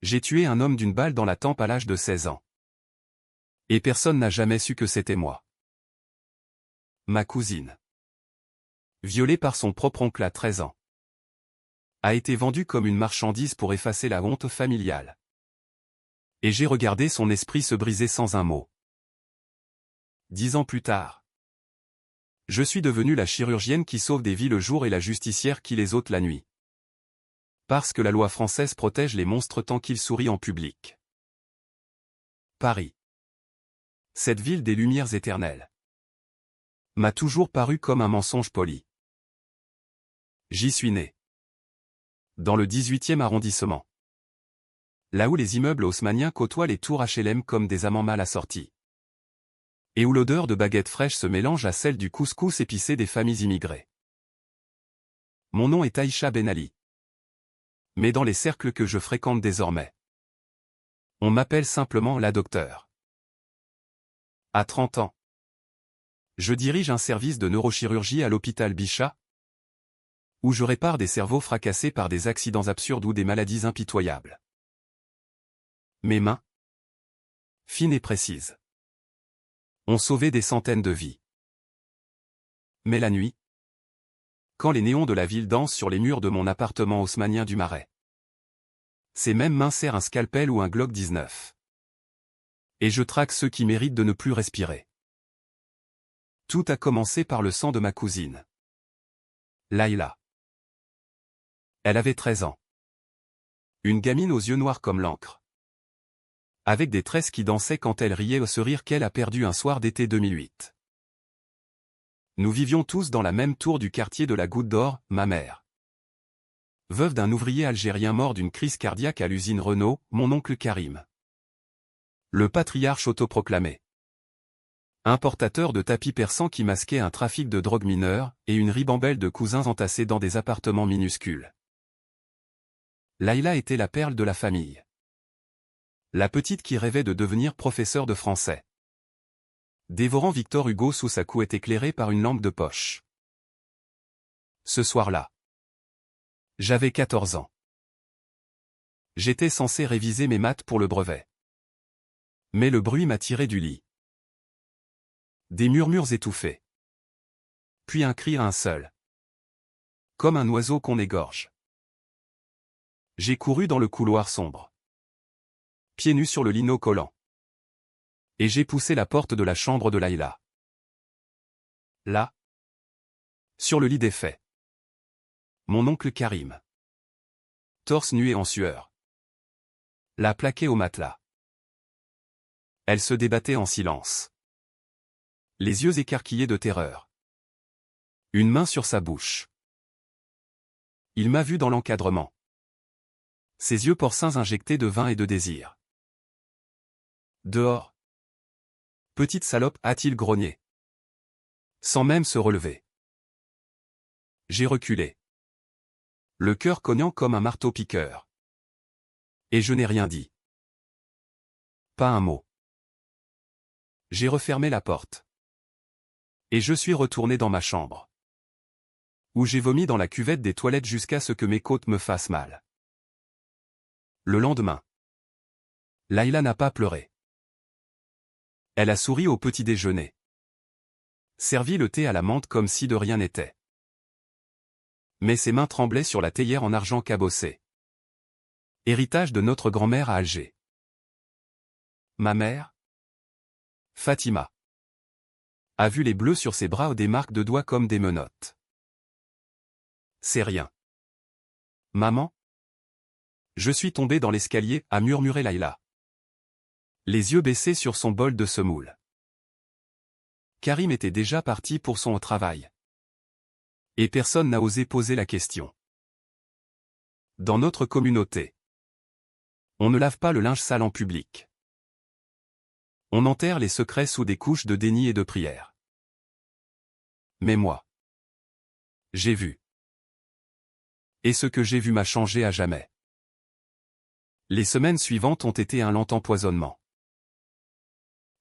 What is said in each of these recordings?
J'ai tué un homme d'une balle dans la tempe à l'âge de 16 ans. Et personne n'a jamais su que c'était moi. Ma cousine, violée par son propre oncle à 13 ans, a été vendue comme une marchandise pour effacer la honte familiale. Et j'ai regardé son esprit se briser sans un mot. 10 ans plus tard, je suis devenue la chirurgienne qui sauve des vies le jour et la justicière qui les ôte la nuit. Parce que la loi française protège les monstres tant qu'ils sourient en public. Paris. Cette ville des lumières éternelles m'a toujours paru comme un mensonge poli. J'y suis né. Dans le 18e arrondissement. Là où les immeubles haussmanniens côtoient les tours HLM comme des amants mal assortis. Et où l'odeur de baguettes fraîches se mélange à celle du couscous épicé des familles immigrées. Mon nom est Aïcha Ben Ali. Mais dans les cercles que je fréquente désormais, on m'appelle simplement la docteure. À 30 ans, je dirige un service de neurochirurgie à l'hôpital Bichat, où je répare des cerveaux fracassés par des accidents absurdes ou des maladies impitoyables. Mes mains, fines et précises, ont sauvé des centaines de vies. Mais la nuit, quand les néons de la ville dansent sur les murs de mon appartement haussmannien du Marais, ces mêmes mains serrent un scalpel ou un Glock 19. Et je traque ceux qui méritent de ne plus respirer. Tout a commencé par le sang de ma cousine, Laïla. Elle avait 13 ans. Une gamine aux yeux noirs comme l'encre, avec des tresses qui dansaient quand elle riait, ce rire qu'elle a perdu un soir d'été 2008. Nous vivions tous dans la même tour du quartier de la Goutte d'Or, ma mère, veuve d'un ouvrier algérien mort d'une crise cardiaque à l'usine Renault, mon oncle Karim, le patriarche autoproclamé, importateur de tapis persans qui masquait un trafic de drogue mineure, et une ribambelle de cousins entassés dans des appartements minuscules. Laïla était la perle de la famille. La petite qui rêvait de devenir professeur de français, dévorant Victor Hugo sous sa couette éclairée par une lampe de poche. Ce soir-là, j'avais 14 ans. J'étais censé réviser mes maths pour le brevet. Mais le bruit m'a tiré du lit. Des murmures étouffés. Puis un cri à un seul. Comme un oiseau qu'on égorge. J'ai couru dans le couloir sombre, pieds nus sur le lino collant. Et j'ai poussé la porte de la chambre de Laïla. Là, sur le lit défait, mon oncle Karim, torse nu et en sueur, l'a plaqué au matelas. Elle se débattait en silence, les yeux écarquillés de terreur. Une main sur sa bouche. Il m'a vu dans l'encadrement. Ses yeux porcins injectés de vin et de désir. Dehors. Petite salope, a-t-il grogné, sans même se relever. J'ai reculé, le cœur cognant comme un marteau-piqueur. Et je n'ai rien dit. Pas un mot. J'ai refermé la porte. Et je suis retourné dans ma chambre, où j'ai vomi dans la cuvette des toilettes jusqu'à ce que mes côtes me fassent mal. Le lendemain, Laïla n'a pas pleuré. Elle a souri au petit déjeuner, servi le thé à la menthe comme si de rien n'était. Mais ses mains tremblaient sur la théière en argent cabossé, héritage de notre grand-mère à Alger. Ma mère, Fatima, a vu les bleus sur ses bras ou des marques de doigts comme des menottes. C'est rien. Maman? Je suis tombé dans l'escalier, a murmuré Laïla, les yeux baissés sur son bol de semoule. Karim était déjà parti pour son travail. Et personne n'a osé poser la question. Dans notre communauté, on ne lave pas le linge sale en public. On enterre les secrets sous des couches de déni et de prière. Mais moi, j'ai vu. Et ce que j'ai vu m'a changé à jamais. Les semaines suivantes ont été un lent empoisonnement.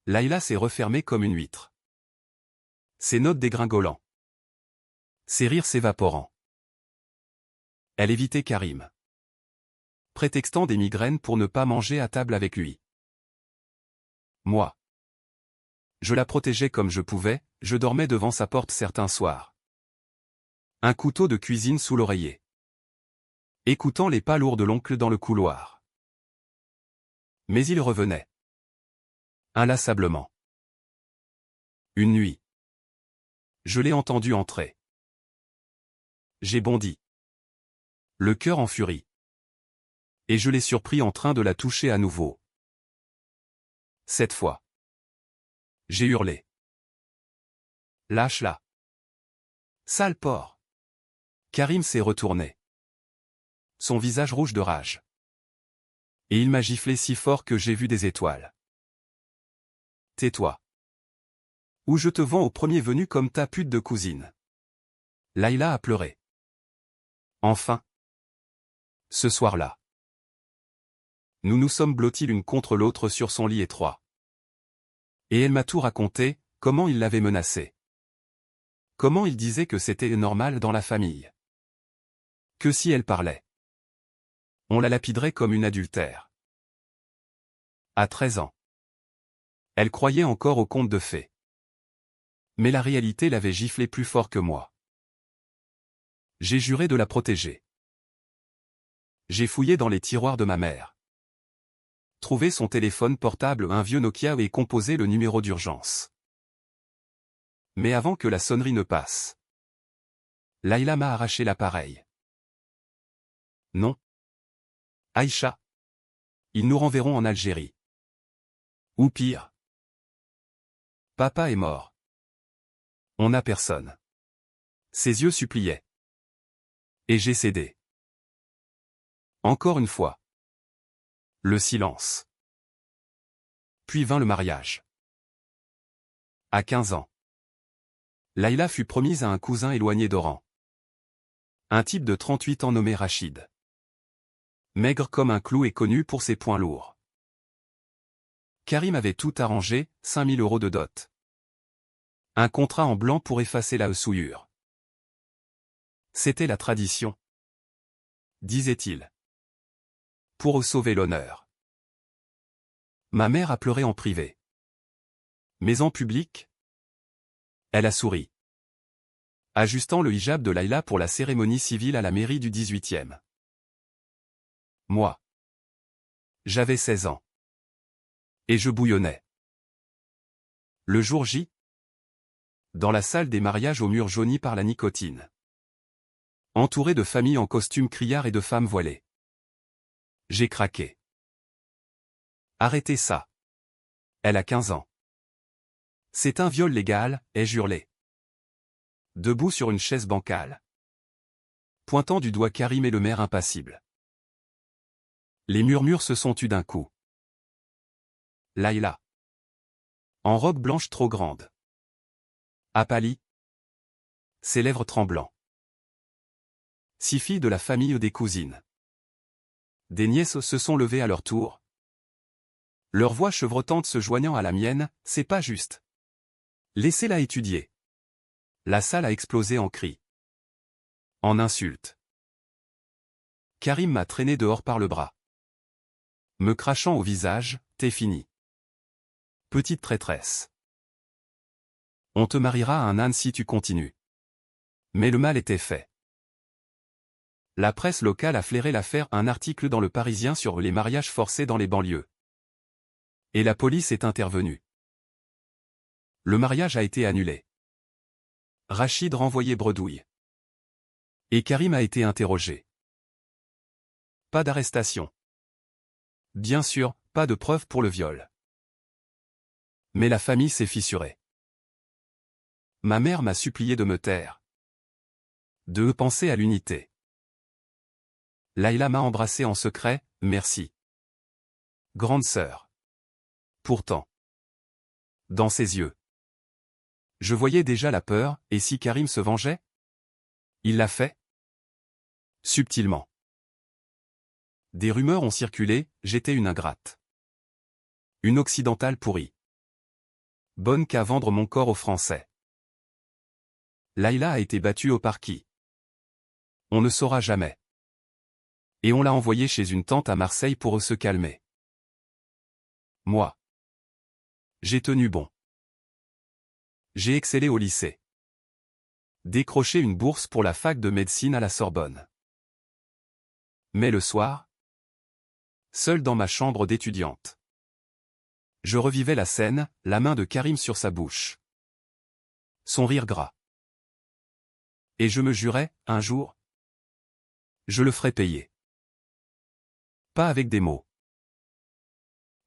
Laïla s'est refermée comme une huître. Ses notes dégringolant. Ses rires s'évaporant. Elle évitait Karim. prétextant des migraines pour ne pas manger à table avec lui. Moi. Je la protégeais comme je pouvais, je dormais devant sa porte certains soirs. Un couteau de cuisine sous l'oreiller. Écoutant les pas lourds de l'oncle dans le couloir. Mais il revenait. Inlassablement. Une nuit. Je l'ai entendu entrer. J'ai bondi. Le cœur en furie. Et je l'ai surpris en train de la toucher à nouveau. Cette fois. J'ai hurlé. Lâche-la. Sale porc. Karim s'est retourné. Son visage rouge de rage. Et il m'a giflé si fort que j'ai vu des étoiles. Tais-toi. Ou je te vends au premier venu comme ta pute de cousine. Layla a pleuré. Enfin. Ce soir-là. Nous nous sommes blottis l'une contre l'autre sur son lit étroit. Et elle m'a tout raconté, comment il l'avait menacée. Comment il disait que c'était normal dans la famille. Que si elle parlait, on la lapiderait comme une adultère. À 13 ans. Elle croyait encore aux contes de fées. Mais la réalité l'avait giflé plus fort que moi. J'ai juré de la protéger. J'ai fouillé dans les tiroirs de ma mère. Trouvé son téléphone portable, un vieux Nokia, et composé le numéro d'urgence. Mais avant que la sonnerie ne passe, Layla m'a arraché l'appareil. Non. Aïcha. Ils nous renverront en Algérie. Ou pire. Papa est mort. On n'a personne. Ses yeux suppliaient. Et j'ai cédé. Encore une fois. Le silence. Puis vint le mariage. À 15 ans. Layla fut promise à un cousin éloigné d'Oran. Un type de 38 ans nommé Rachid. Maigre comme un clou et connu pour ses poings lourds. Karim avait tout arrangé, 5 000 € de dot. Un contrat en blanc pour effacer la souillure. C'était la tradition. Disait-il. Pour sauver l'honneur. Ma mère a pleuré en privé. Mais en public, elle a souri. Ajustant le hijab de Layla pour la cérémonie civile à la mairie du 18e. Moi. J'avais 16 ans. Et je bouillonnais. Le jour J. Dans la salle des mariages aux murs jaunis par la nicotine. Entouré de familles en costume criard et de femmes voilées. J'ai craqué. Arrêtez ça. Elle a 15 ans. C'est un viol légal, ai-je hurlé. Debout sur une chaise bancale. Pointant du doigt Karim et le maire impassible. Les murmures se sont tus d'un coup. Layla. En robe blanche trop grande. A pâli. Ses lèvres tremblant. 6 filles de la famille des cousines. Des nièces se sont levées à leur tour. Leur voix chevrotante se joignant à la mienne, c'est pas juste. Laissez-la étudier. La salle a explosé en cris. En insultes. Karim m'a traîné dehors par le bras. Me crachant au visage, t'es fini. Petite traîtresse. On te mariera à un âne si tu continues. Mais le mal était fait. La presse locale a flairé l'affaire, un article dans Le Parisien sur les mariages forcés dans les banlieues. Et la police est intervenue. Le mariage a été annulé. Rachid renvoyé bredouille. Et Karim a été interrogé. Pas d'arrestation. Bien sûr, pas de preuves pour le viol. Mais la famille s'est fissurée. Ma mère m'a supplié de me taire. De penser à l'unité. Layla m'a embrassé en secret, merci. Grande sœur. Pourtant. Dans ses yeux. Je voyais déjà la peur, et si Karim se vengeait? Il l'a fait? Subtilement. Des rumeurs ont circulé, j'étais une ingrate. Une occidentale pourrie. Bonne qu'à vendre mon corps aux Français. Layla a été battue au par qui? On ne saura jamais. Et on l'a envoyé chez une tante à Marseille pour se calmer. Moi. J'ai tenu bon. J'ai excellé au lycée. Décroché une bourse pour la fac de médecine à la Sorbonne. Mais le soir, seul dans ma chambre d'étudiante, je revivais la scène, la main de Karim sur sa bouche. Son rire gras. Et je me jurais, un jour, je le ferai payer. Pas avec des mots.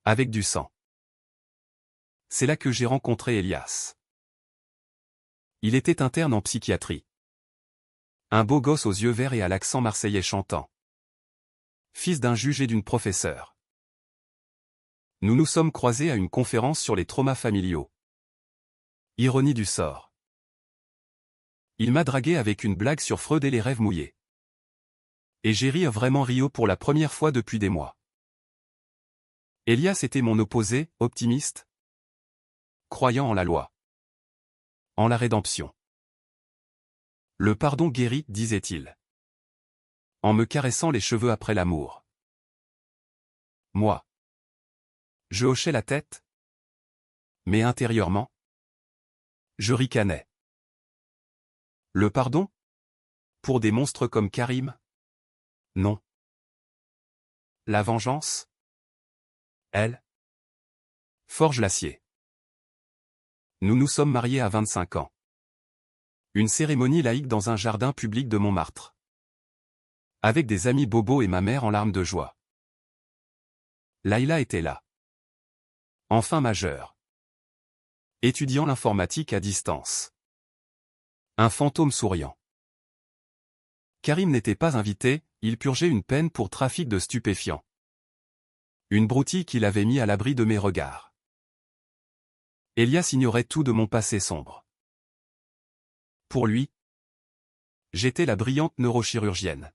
Avec du sang. C'est là que j'ai rencontré Elias. Il était interne en psychiatrie. Un beau gosse aux yeux verts et à l'accent marseillais chantant. Fils d'un juge et d'une professeure. Nous nous sommes croisés à une conférence sur les traumas familiaux. Ironie du sort. Il m'a dragué avec une blague sur Freud et les rêves mouillés. Et j'ai ri vraiment Rio pour la première fois depuis des mois. Elias était mon opposé, optimiste, croyant en la loi. En la rédemption. Le pardon guérit, disait-il. En me caressant les cheveux après l'amour. Moi. Je hochais la tête. Mais intérieurement, je ricanais. Le pardon? Pour des monstres comme Karim? Non. La vengeance? Elle? Forge l'acier. Nous nous sommes mariés à 25 ans. Une cérémonie laïque dans un jardin public de Montmartre. Avec des amis bobos et ma mère en larmes de joie. Laïla était là. Enfin majeure. Étudiant l'informatique à distance. Un fantôme souriant. Karim n'était pas invité, il purgeait une peine pour trafic de stupéfiants. Une broutille qu'il avait mis à l'abri de mes regards. Elias ignorait tout de mon passé sombre. Pour lui, j'étais la brillante neurochirurgienne.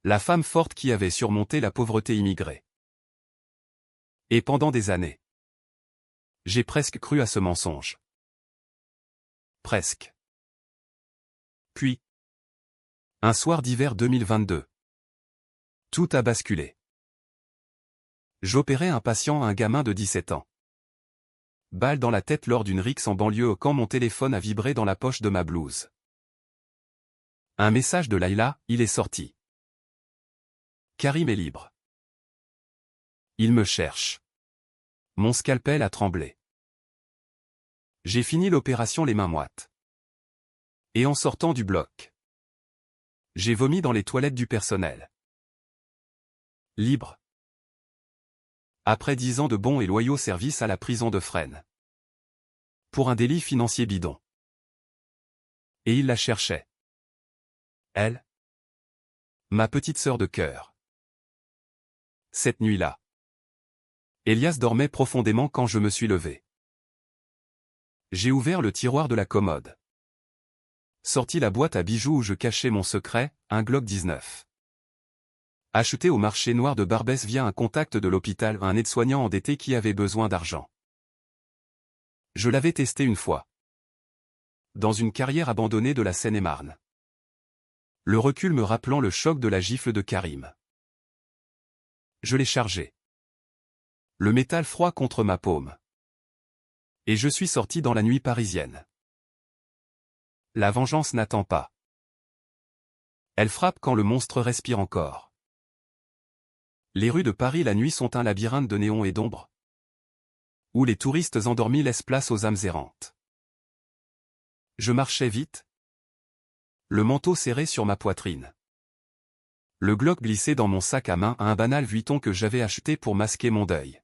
La femme forte qui avait surmonté la pauvreté immigrée. Et pendant des années, j'ai presque cru à ce mensonge. Presque. Puis, un soir d'hiver 2022. Tout a basculé. J'opérais un patient, un gamin de 17 ans. Balle dans la tête lors d'une rixe en banlieue quand mon téléphone a vibré dans la poche de ma blouse. Un message de Laïla, il est sorti. Karim est libre. Il me cherche. Mon scalpel a tremblé. J'ai fini l'opération les mains moites. Et en sortant du bloc, j'ai vomi dans les toilettes du personnel. Libre. Après 10 ans de bons et loyaux services à la prison de Fresnes. Pour un délit financier bidon. Et il la cherchait. Elle. Ma petite sœur de cœur. Cette nuit-là. Elias dormait profondément quand je me suis levé. J'ai ouvert le tiroir de la commode. Sorti la boîte à bijoux où je cachais mon secret, un Glock 19. Acheté au marché noir de Barbès via un contact de l'hôpital, un aide-soignant endetté qui avait besoin d'argent. Je l'avais testé une fois. Dans une carrière abandonnée de la Seine-et-Marne. Le recul me rappelant le choc de la gifle de Karim. Je l'ai chargé. Le métal froid contre ma paume. Et je suis sorti dans la nuit parisienne. La vengeance n'attend pas. Elle frappe quand le monstre respire encore. Les rues de Paris la nuit sont un labyrinthe de néons et d'ombres. Où les touristes endormis laissent place aux âmes errantes. Je marchais vite. Le manteau serré sur ma poitrine. Le Glock glissé dans mon sac à main, un banal Vuitton que j'avais acheté pour masquer mon deuil.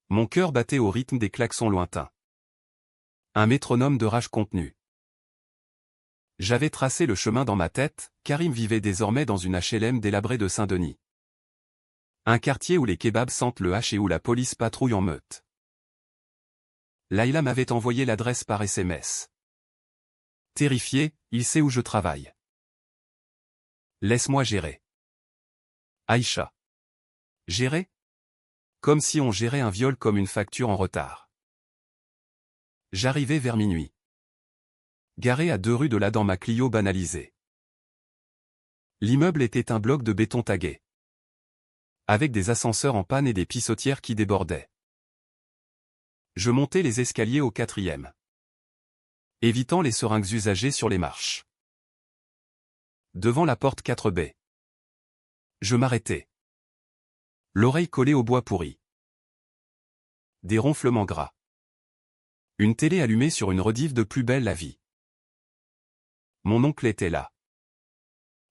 Mon cœur battait au rythme des klaxons lointains. Un métronome de rage contenue. J'avais tracé le chemin dans ma tête, Karim vivait désormais dans une HLM délabrée de Saint-Denis. Un quartier où les kebabs sentent le hache et où la police patrouille en meute. Laïla m'avait envoyé l'adresse par SMS. Terrifié, il sait où je travaille. Laisse-moi gérer. Aïcha. Gérer? Comme si on gérait un viol comme une facture en retard. J'arrivais vers minuit. Garé à 2 rues de là dans ma Clio banalisée. L'immeuble était un bloc de béton tagué, avec des ascenseurs en panne et des pissotières qui débordaient. Je montais les escaliers au 4e, évitant les seringues usagées sur les marches. Devant la porte 4B, je m'arrêtais, l'oreille collée au bois pourri. Des ronflements gras. Une télé allumée sur une rediff de Plus belle la vie. Mon oncle était là.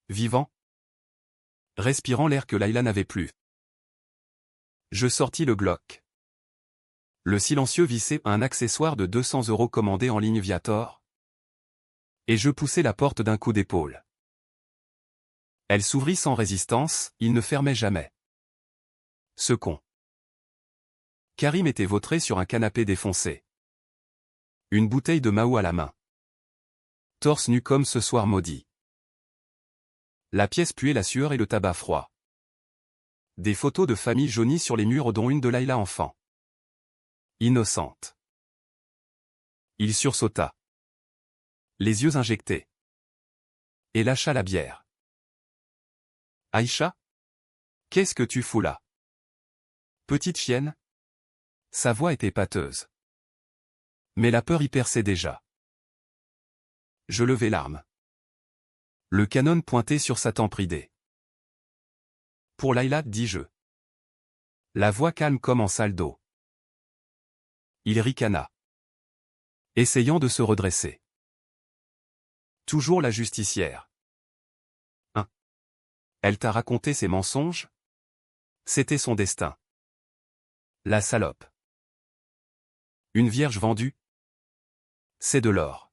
Vivant. Respirant l'air que Layla n'avait plus. Je sortis le Glock. Le silencieux vissé à un accessoire de 200 € commandé en ligne via Tor. Et je poussai la porte d'un coup d'épaule. Elle s'ouvrit sans résistance, il ne fermait jamais. Ce con. Karim était vautré sur un canapé défoncé. Une bouteille de Mahou à la main. Torse nu comme ce soir maudit. La pièce puait la sueur et le tabac froid. Des photos de famille jaunies sur les murs dont une de Layla enfant. Innocente. Il sursauta. Les yeux injectés. Et lâcha la bière. Aïcha? Qu'est-ce que tu fous là? Petite chienne? Sa voix était pâteuse. Mais la peur y perçait déjà. Je levai l'arme. Le canon pointé sur sa tempe ridée. Pour Layla, dis-je. La voix calme comme en salle d'eau. Il ricana, essayant de se redresser. Toujours la justicière. Hein? Elle t'a raconté ses mensonges? C'était son destin. La salope. Une vierge vendue? C'est de l'or.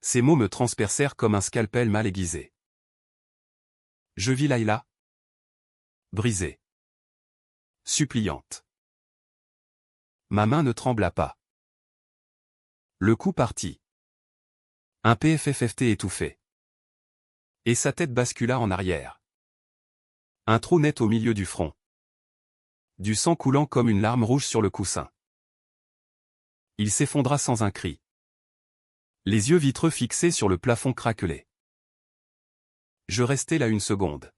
Ces mots me transpercèrent comme un scalpel mal aiguisé. Je vis Layla. Brisée. Suppliante. Ma main ne trembla pas. Le coup partit. Un PFFFT étouffé. Et sa tête bascula en arrière. Un trou net au milieu du front. Du sang coulant comme une larme rouge sur le coussin. Il s'effondra sans un cri. Les yeux vitreux fixés sur le plafond craquelé. Je restai là une seconde.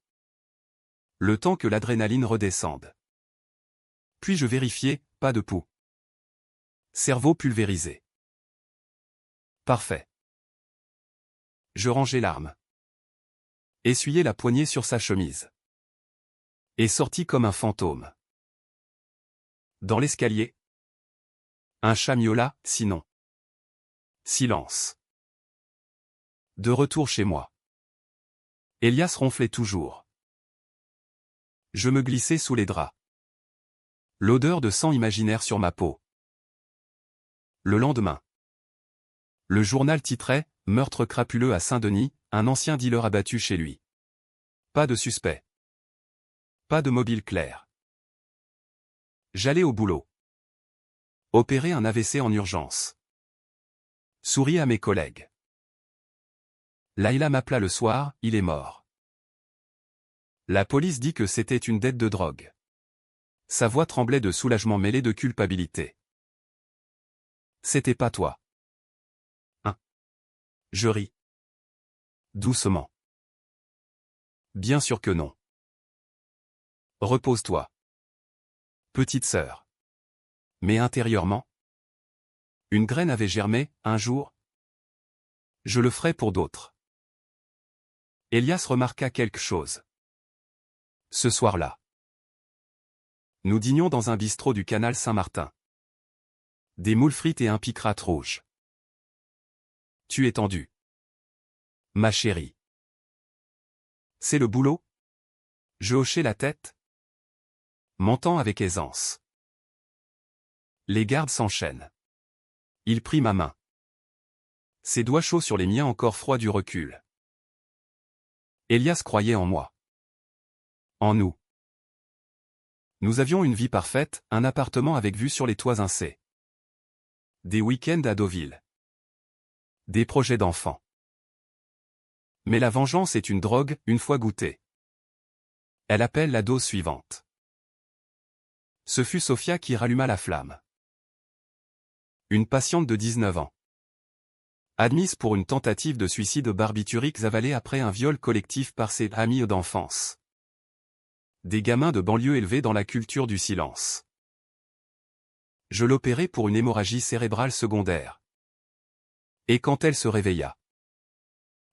Le temps que l'adrénaline redescende. Puis je vérifiai, pas de pouls. Cerveau pulvérisé. Parfait. Je rangeai l'arme. Essuyai la poignée sur sa chemise. Et sortis comme un fantôme. Dans l'escalier. Un chat miaula, sinon. Silence. De retour chez moi. Elias ronflait toujours. Je me glissai sous les draps. L'odeur de sang imaginaire sur ma peau. Le lendemain. Le journal titrait « Meurtre crapuleux à Saint-Denis, un ancien dealer abattu chez lui ». Pas de suspect. Pas de mobile clair. J'allais au boulot. Opérer un AVC en urgence. Souris à mes collègues. Layla m'appela le soir, il est mort. La police dit que c'était une dette de drogue. Sa voix tremblait de soulagement mêlé de culpabilité. C'était pas toi. Hein? Je ris. Doucement. Bien sûr que non. Repose-toi. Petite sœur. Mais intérieurement, une graine avait germé, un jour. Je le ferai pour d'autres. Elias remarqua quelque chose. Ce soir-là. Nous dînions dans un bistrot du canal Saint-Martin. Des moules frites et un picrate rouge. Tu es tendue. Ma chérie. C'est le boulot? Je hochai la tête. Montant avec aisance. Les gardes s'enchaînent. Il prit ma main. Ses doigts chauds sur les miens encore froids du recul. Elias croyait en moi. En nous. Nous avions une vie parfaite, un appartement avec vue sur les toits incés. Des week-ends à Deauville. Des projets d'enfants. Mais la vengeance est une drogue, une fois goûtée. Elle appelle la dose suivante. Ce fut Sophia qui ralluma la flamme. Une patiente de 19 ans. Admise pour une tentative de suicide barbiturique avalée après un viol collectif par ses amis d'enfance. Des gamins de banlieue élevés dans la culture du silence. Je l'opérai pour une hémorragie cérébrale secondaire. Et quand elle se réveilla,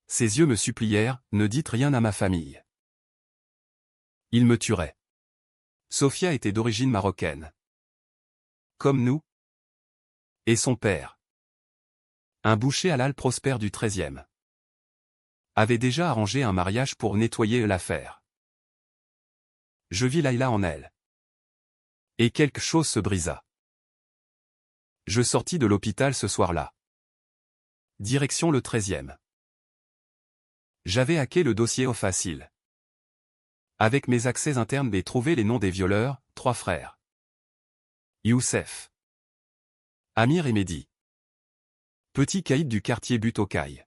ses yeux me supplièrent, ne dites rien à ma famille. Il me tuerait. Sofia était d'origine marocaine. Comme nous. Et son père, un boucher halal prospère du XIIIe, avait déjà arrangé un mariage pour nettoyer l'affaire. Je vis Laïla en elle. Et quelque chose se brisa. Je sortis de l'hôpital ce soir-là. Direction le XIIIe. J'avais hacké le dossier au facile. Avec mes accès internes et trouvé les noms des violeurs, 3 frères. Youssef, Amir et Mehdi. Petit caïd du quartier Butokai.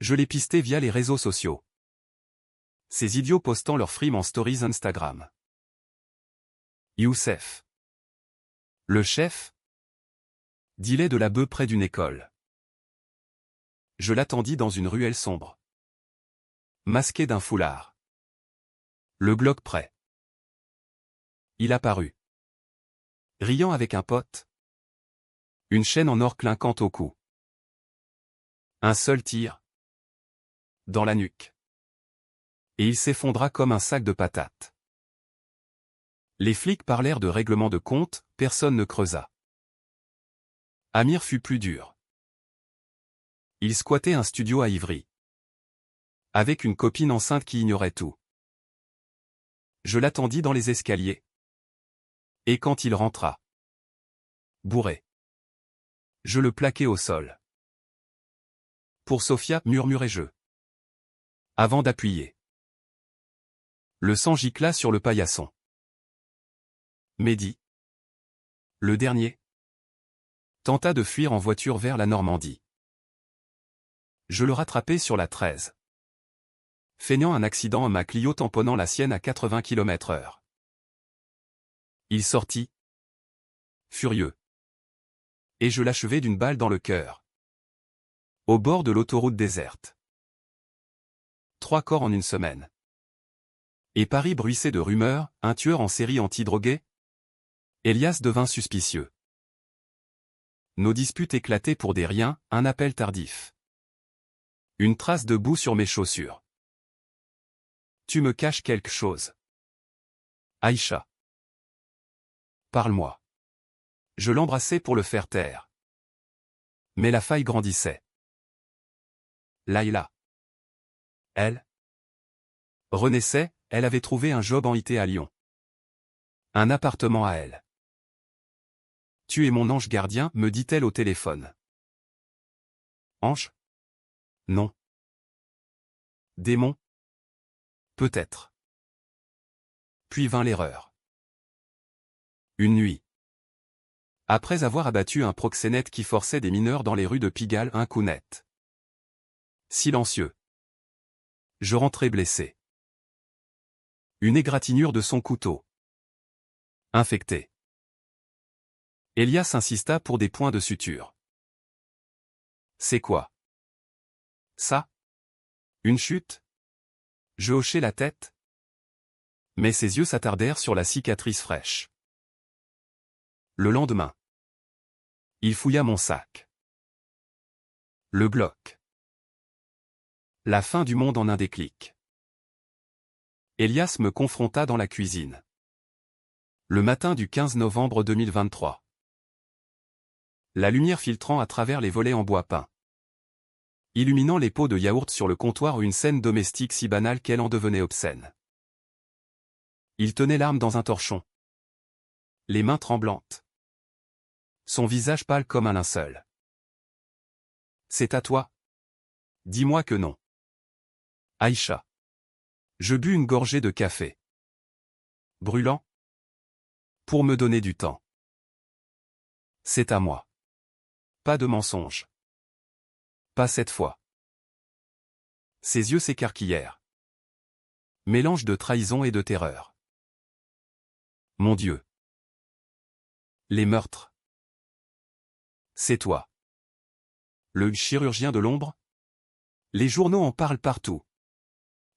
Je les pistais via les réseaux sociaux. Ces idiots postant leurs frimes en stories Instagram. Youssef, le chef, dealait de la bœuf près d'une école. Je l'attendis dans une ruelle sombre. Masqué d'un foulard. Le Glock prêt. Il apparut. Riant avec un pote. Une chaîne en or clinquant au cou. Un seul tir. Dans la nuque. Et il s'effondra comme un sac de patates. Les flics parlèrent de règlement de compte, personne ne creusa. Amir fut plus dur. Il squattait un studio à Ivry. Avec une copine enceinte qui ignorait tout. Je l'attendis dans les escaliers. Et quand il rentra, bourré, je le plaquai au sol. Pour Sofia, murmurai-je, avant d'appuyer. Le sang gicla sur le paillasson. Mehdi, le dernier, tenta de fuir en voiture vers la Normandie. Je le rattrapai sur la 13. Feignant un accident à ma Clio tamponnant la sienne à 80 km/h. Il sortit, furieux. Et je l'achevai d'une balle dans le cœur. Au bord de l'autoroute déserte. 3 corps en une semaine. Et Paris bruissait de rumeurs, un tueur en série anti-drogué. Elias devint suspicieux. Nos disputes éclataient pour des riens, un appel tardif. Une trace de boue sur mes chaussures. Tu me caches quelque chose. Aïcha. Parle-moi. Je l'embrassai pour le faire taire. Mais la faille grandissait. Laïla. Elle renaissait, elle avait trouvé un job en IT à Lyon. Un appartement à elle. Tu es mon ange gardien, me dit-elle au téléphone. Ange? Non. Démon? Peut-être. Puis vint l'erreur. Une nuit. Après avoir abattu un proxénète qui forçait des mineurs dans les rues de Pigalle, un coup net. Silencieux. Je rentrai blessé. Une égratignure de son couteau. Infecté. Elias insista pour des points de suture. C'est quoi? Ça? Une chute? Je hochai la tête. Mais ses yeux s'attardèrent sur la cicatrice fraîche. Le lendemain. Il fouilla mon sac. Le Glock. La fin du monde en un déclic. Elias me confronta dans la cuisine. Le matin du 15 novembre 2023. La lumière filtrant à travers les volets en bois peint. Illuminant les pots de yaourt sur le comptoir, une scène domestique si banale qu'elle en devenait obscène. Il tenait l'arme dans un torchon. Les mains tremblantes. Son visage pâle comme un linceul. C'est à toi. Dis-moi que non. Aïcha. Je bus une gorgée de café. Brûlant. Pour me donner du temps. C'est à moi. Pas de mensonge. Pas cette fois. Ses yeux s'écarquillèrent. Mélange de trahison et de terreur. Mon Dieu. Les meurtres. C'est toi. Le chirurgien de l'ombre? Les journaux en parlent partout.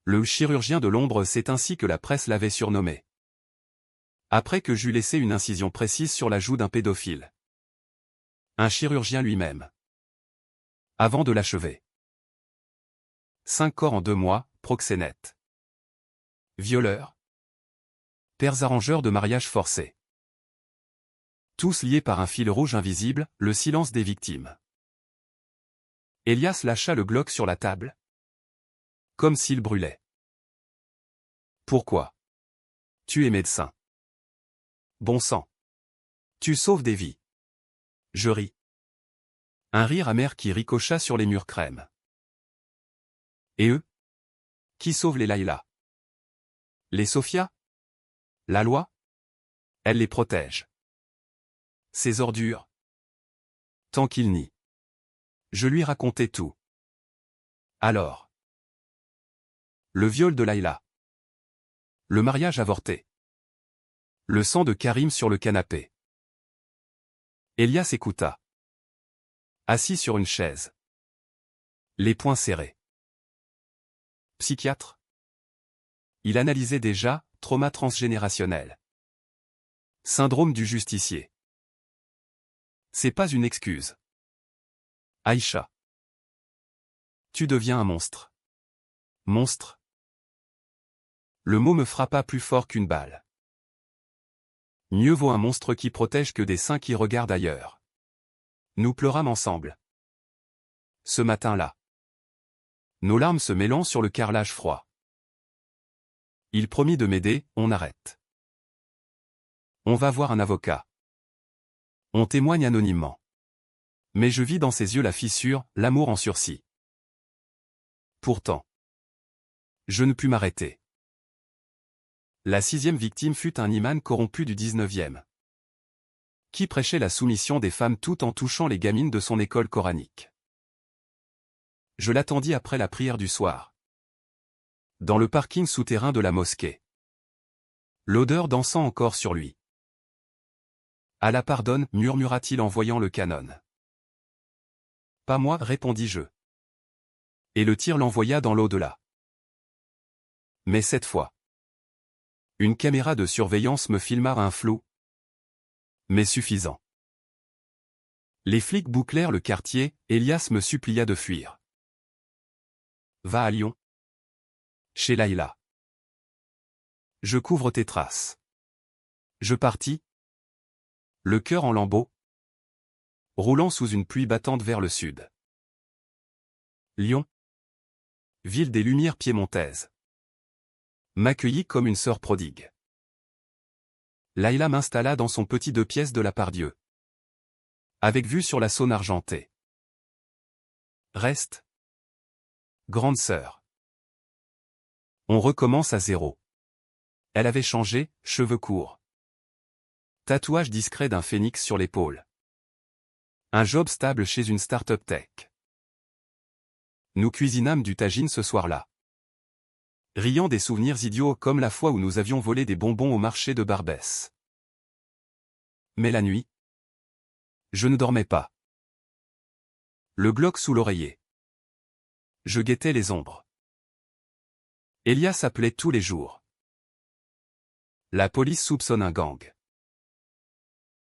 Le chirurgien de l'ombre, c'est ainsi que la presse l'avait surnommé. Après que j'eus laissé une incision précise sur la joue d'un pédophile. Un chirurgien lui-même. Avant de l'achever. 5 corps en 2 mois, proxénètes. Violeurs. Pères arrangeurs de mariage forcés. Tous liés par un fil rouge invisible, le silence des victimes. Elias lâcha le Glock sur la table. Comme s'il brûlait. Pourquoi? Tu es médecin. Bon sang. Tu sauves des vies. Je ris. Un rire amer qui ricocha sur les murs crème. Et eux? Qui sauve les Layla? Les Sophia? La loi? Elle les protège. Ces ordures. Tant qu'il nie. Je lui racontais tout. Alors. Le viol de Layla. Le mariage avorté. Le sang de Karim sur le canapé. Elias écouta. Assis sur une chaise. Les poings serrés. Psychiatre. Il analysait déjà, trauma transgénérationnel. Syndrome du justicier. C'est pas une excuse. Aïcha. Tu deviens un monstre. Monstre. Le mot me frappa plus fort qu'une balle. Mieux vaut un monstre qui protège que des saints qui regardent ailleurs. Nous pleurâmes ensemble. Ce matin-là. Nos larmes se mêlant sur le carrelage froid. Il promit de m'aider, on arrête. On va voir un avocat. On témoigne anonymement. Mais je vis dans ses yeux la fissure, l'amour en sursis. Pourtant. Je ne pus m'arrêter. La 6e victime fut un imam corrompu du 19e. Qui prêchait la soumission des femmes tout en touchant les gamines de son école coranique. Je l'attendis après la prière du soir. Dans le parking souterrain de la mosquée. L'odeur dansant encore sur lui. Allah pardonne, murmura-t-il en voyant le canon. Pas moi, répondis-je. Et le tir l'envoya dans l'au-delà. Mais cette fois. Une caméra de surveillance me filma un flou. Mais suffisant. Les flics bouclèrent le quartier, Elias me supplia de fuir. Va à Lyon. Chez Layla. Je couvre tes traces. Je partis. Le cœur en lambeaux. Roulant sous une pluie battante vers le sud. Lyon. Ville des lumières piémontaises. M'accueillit comme une sœur prodigue. Layla m'installa dans son petit 2 pièces de la Pardieu. Avec vue sur la Saône argentée. Reste. Grande sœur. On recommence à zéro. Elle avait changé, cheveux courts. Tatouage discret d'un phénix sur l'épaule. Un job stable chez une start-up tech. Nous cuisinâmes du tagine ce soir-là. Riant des souvenirs idiots comme la fois où nous avions volé des bonbons au marché de Barbès. Mais la nuit, je ne dormais pas. Le Glock sous l'oreiller. Je guettais les ombres. Elias appelait tous les jours. La police soupçonne un gang.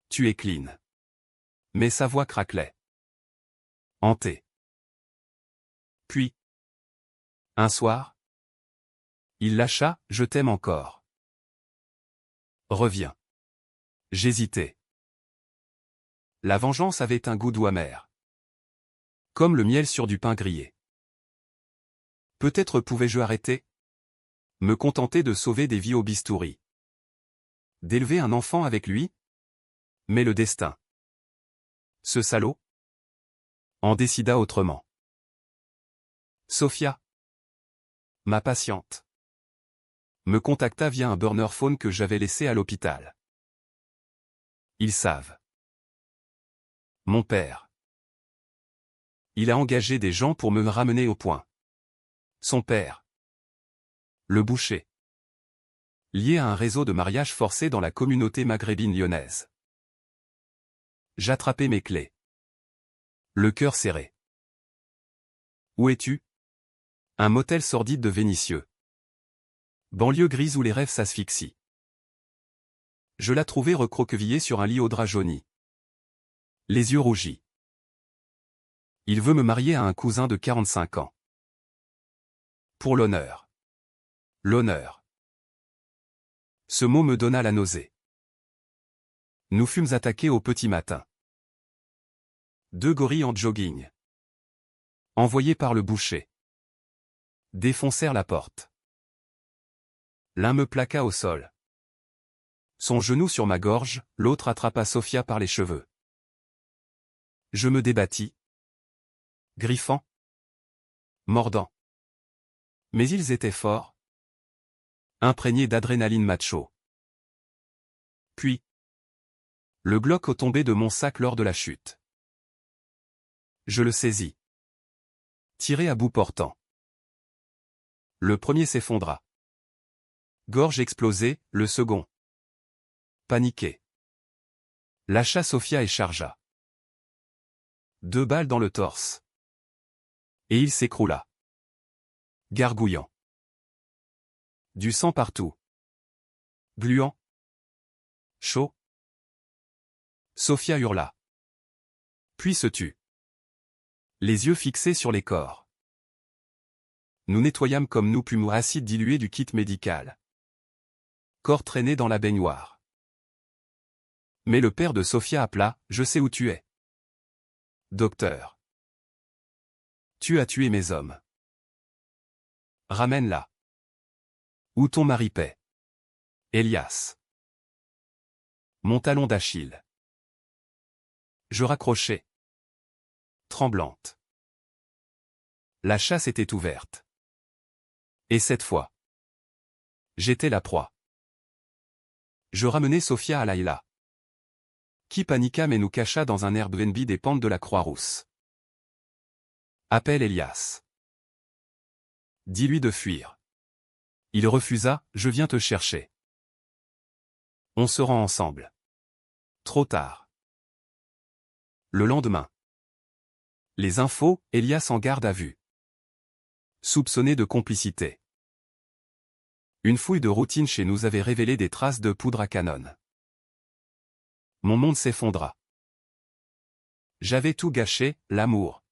Tu es clean. Mais sa voix craquelait. Hanté. Puis, un soir, il lâcha, je t'aime encore. Reviens. J'hésitais. La vengeance avait un goût doux amer. Comme le miel sur du pain grillé. Peut-être pouvais-je arrêter? Me contenter de sauver des vies au bistouri. D'élever un enfant avec lui? Mais le destin. Ce salaud? En décida autrement. Sophia. Ma patiente. Me contacta via un burner phone que j'avais laissé à l'hôpital. Ils savent. Mon père. Il a engagé des gens pour me ramener au point. Son père. Le boucher. Lié à un réseau de mariage forcé dans la communauté maghrébine lyonnaise. J'attrapais mes clés. Le cœur serré. Où es-tu? Un motel sordide de Vénissieux. Banlieue grise où les rêves s'asphyxient. Je la trouvais recroquevillée sur un lit au drap jauni. Les yeux rougis. Il veut me marier à un cousin de 45 ans. Pour l'honneur. L'honneur. Ce mot me donna la nausée. Nous fûmes attaqués au petit matin. 2 gorilles en jogging, envoyés par le boucher, défoncèrent la porte. L'un me plaqua au sol. Son genou sur ma gorge, l'autre attrapa Sophia par les cheveux. Je me débattis. Griffant. Mordant. Mais ils étaient forts. Imprégnés d'adrénaline macho. Puis, le Glock tombé de mon sac lors de la chute. Je le saisis. Tiré à bout portant. Le premier s'effondra. Gorge explosée, le second. Paniqué. Lâcha Sophia et chargea. 2 balles dans le torse. Et il s'écroula. Gargouillant. Du sang partout. Gluant. Chaud. Sophia hurla. Puis se tut. Les yeux fixés sur les corps. Nous nettoyâmes comme nous pûmes acide dilué du kit médical. Corps traîné dans la baignoire. Mais le père de Sophia appela, « Je sais où tu es. » Docteur. Tu as tué mes hommes. Ramène-la. Où ton mari paie? Elias. Mon talon d'Achille. Je raccrochai. Tremblante. La chasse était ouverte. Et cette fois, j'étais la proie. Je ramenai Sophia à Laïla, qui paniqua mais nous cacha dans un Airbnb des pentes de la Croix-Rousse. Appelle Elias. Dis-lui de fuir. Il refusa, je viens te chercher. On se rend ensemble. Trop tard. Le lendemain. Les infos, Elias en garde à vue. Soupçonné de complicité. Une fouille de routine chez nous avait révélé des traces de poudre à canon. Mon monde s'effondra. J'avais tout gâché, l'amour.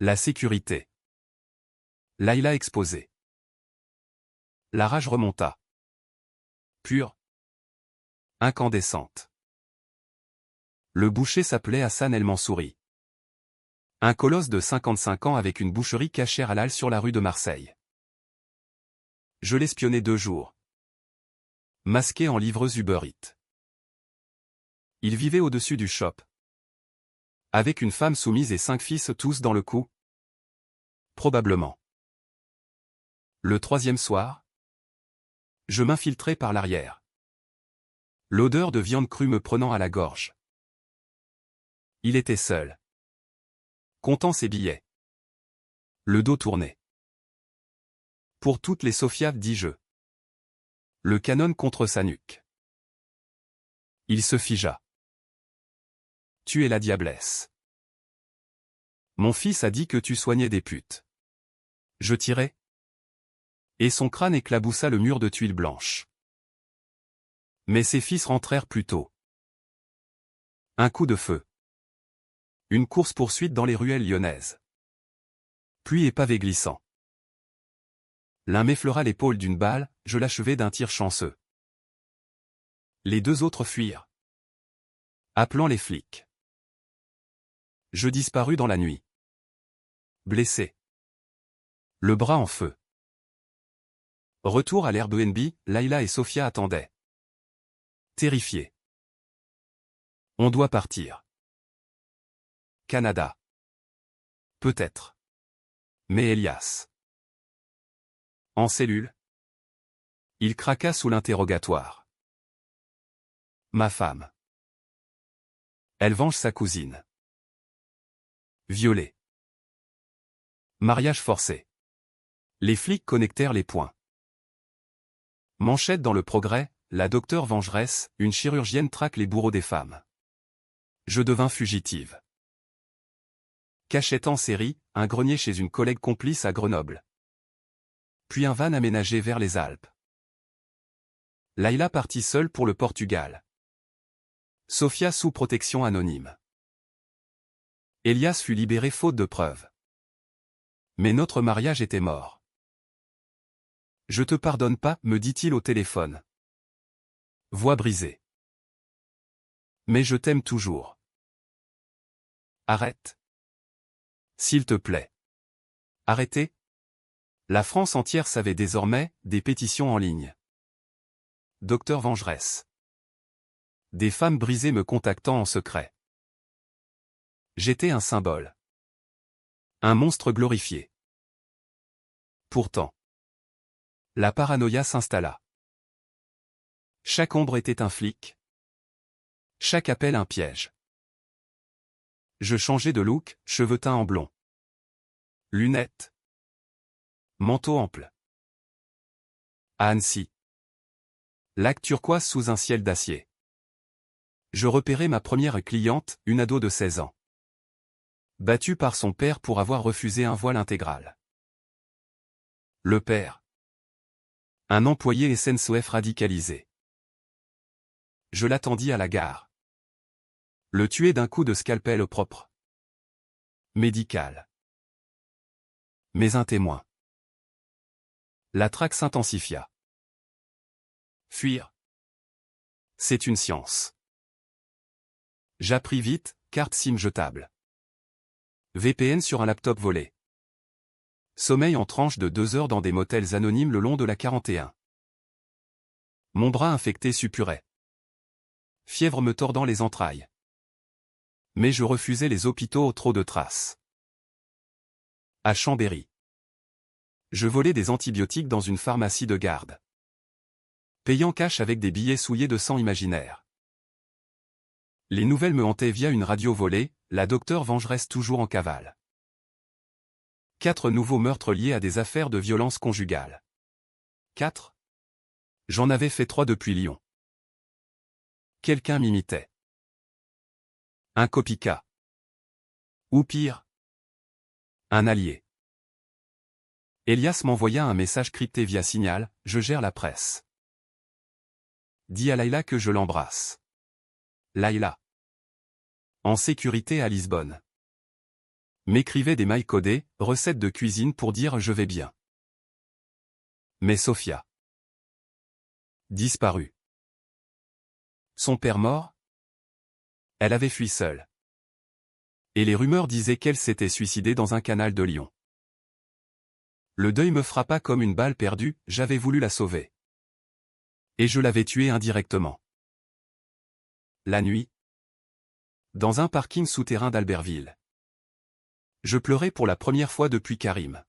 La sécurité. Laïla exposée. La rage remonta. Pure. Incandescente. Le boucher s'appelait Hassan El Mansouri. Un colosse de 55 ans avec une boucherie cachée halal sur la rue de Marseille. Je l'espionnais 2 jours. Masqué en livreuse Uber Eats. Il vivait au-dessus du shop. Avec une femme soumise et 5 fils tous dans le coup. Probablement. Le 3e soir, je m'infiltrai par l'arrière. L'odeur de viande crue me prenant à la gorge. Il était seul. Comptant ses billets. Le dos tourné. Pour toutes les Sophia, dis-je. Le canon contre sa nuque. Il se figea. Tu es la diablesse. Mon fils a dit que tu soignais des putes. Je tirai. Et son crâne éclaboussa le mur de tuiles blanches. Mais ses fils rentrèrent plus tôt. Un coup de feu. Une course-poursuite dans les ruelles lyonnaises. Pluie et pavés glissants. L'un m'effleura l'épaule d'une balle, je l'achevai d'un tir chanceux. Les 2 autres fuirent. Appelant les flics. Je disparus dans la nuit. Blessé. Le bras en feu. Retour à l'Airbnb, Laïla et Sophia attendaient. Terrifiés. On doit partir. Canada. Peut-être. Mais Elias. En cellule. Il craqua sous l'interrogatoire. Ma femme. Elle venge sa cousine. Violée. Mariage forcé. Les flics connectèrent les points. Manchette dans le Progrès, la docteure vengeresse, une chirurgienne traque les bourreaux des femmes. Je devins fugitive. Cachette en série, un grenier chez une collègue complice à Grenoble. Puis un van aménagé vers les Alpes. Layla partie seule pour le Portugal. Sofia sous protection anonyme. Elias fut libéré faute de preuves. Mais notre mariage était mort. Je te pardonne pas, me dit-il au téléphone. Voix brisée. Mais je t'aime toujours. Arrête. S'il te plaît. Arrêtez. La France entière savait désormais, des pétitions en ligne. Docteur Vengeresse. Des femmes brisées me contactant en secret. J'étais un symbole. Un monstre glorifié. Pourtant. La paranoïa s'installa. Chaque ombre était un flic. Chaque appel un piège. Je changeais de look, cheveux teints en blond. Lunettes. Manteau ample. À Annecy. Lac turquoise sous un ciel d'acier. Je repérais ma première cliente, une ado de 16 ans. Battue par son père pour avoir refusé un voile intégral. Le père. Un employé SNCF radicalisé. Je l'attendis à la gare. Le tuer d'un coup de scalpel propre. Médical. Mais un témoin. La traque s'intensifia. Fuir. C'est une science. J'appris vite, carte SIM jetable. VPN sur un laptop volé. Sommeil en tranche de 2 heures dans des motels anonymes le long de la 41. Mon bras infecté suppurait. Fièvre me tordant les entrailles. Mais je refusais les hôpitaux au trop de traces. À Chambéry. Je volais des antibiotiques dans une pharmacie de garde. Payant cash avec des billets souillés de sang imaginaire. Les nouvelles me hantaient via une radio volée, la docteur Vengeresse toujours en cavale. 4 nouveaux meurtres liés à des affaires de violence conjugale. 4. J'en avais fait 3 depuis Lyon. Quelqu'un m'imitait. Un copycat. Ou pire. Un allié. Elias m'envoya un message crypté via Signal, je gère la presse. Dis à Layla que je l'embrasse. Layla. En sécurité à Lisbonne. M'écrivait des mails codés, recettes de cuisine pour dire je vais bien. Mais Sofia. Disparue. Son père mort? Elle avait fui seule. Et les rumeurs disaient qu'elle s'était suicidée dans un canal de Lyon. Le deuil me frappa comme une balle perdue, j'avais voulu la sauver. Et je l'avais tuée indirectement. La nuit. Dans un parking souterrain d'Albertville. Je pleurais pour la première fois depuis Karim.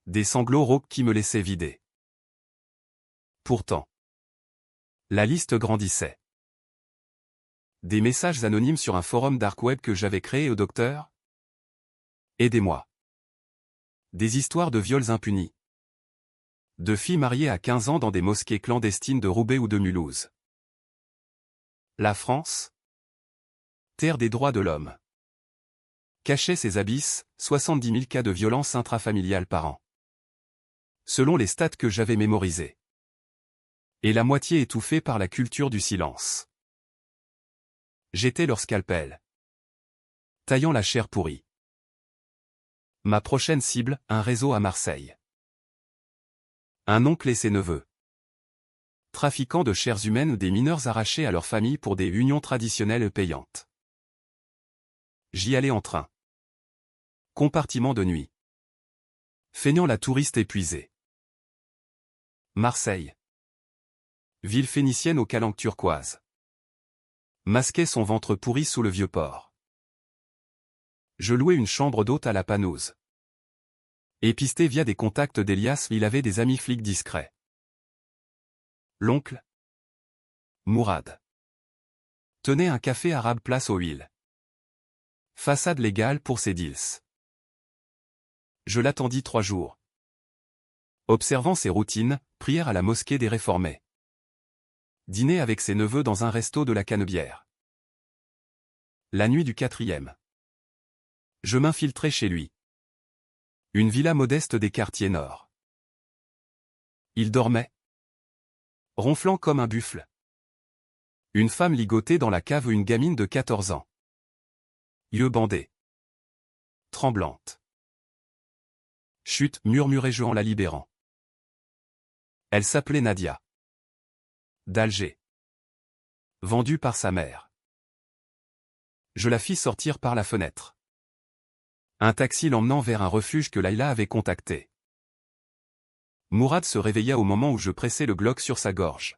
Des sanglots rauques qui me laissaient vider. Pourtant. La liste grandissait. Des messages anonymes sur un forum dark web que j'avais créé au docteur. Aidez-moi. Des histoires de viols impunis. De filles mariées à 15 ans dans des mosquées clandestines de Roubaix ou de Mulhouse. La France. Terre des droits de l'homme. Cachait ses abysses, 70 000 cas de violence intrafamiliale par an. Selon les stats que j'avais mémorisés. Et la moitié étouffée par la culture du silence. J'étais leur scalpel. Taillant la chair pourrie. Ma prochaine cible, un réseau à Marseille. Un oncle et ses neveux. Trafiquants de chairs humaines ou des mineurs arrachés à leur famille pour des unions traditionnelles payantes. J'y allais en train. Compartiment de nuit. Feignant la touriste épuisée. Marseille. Ville phénicienne aux calanques turquoises. Masquait son ventre pourri sous le vieux port. Je louais une chambre d'hôte à la Panouse. Et pisté via des contacts d'Elias, il avait des amis flics discrets. L'oncle Mourad. Tenait un café arabe place aux Huiles. Façade légale pour ses deals. Je l'attendis 3 jours. Observant ses routines, prière à la mosquée des réformés. Dîner avec ses neveux dans un resto de la Canebière. La nuit du 4e. Je m'infiltrai chez lui. Une villa modeste des quartiers nord. Il dormait, ronflant comme un buffle. Une femme ligotée dans la cave, une gamine de 14 ans. Yeux bandés. Tremblante. Chut, murmurai-je en la libérant. Elle s'appelait Nadia. D'Alger. Vendue par sa mère. Je la fis sortir par la fenêtre. Un taxi l'emmenant vers un refuge que Layla avait contacté. Mourad se réveilla au moment où je pressais le Glock sur sa gorge.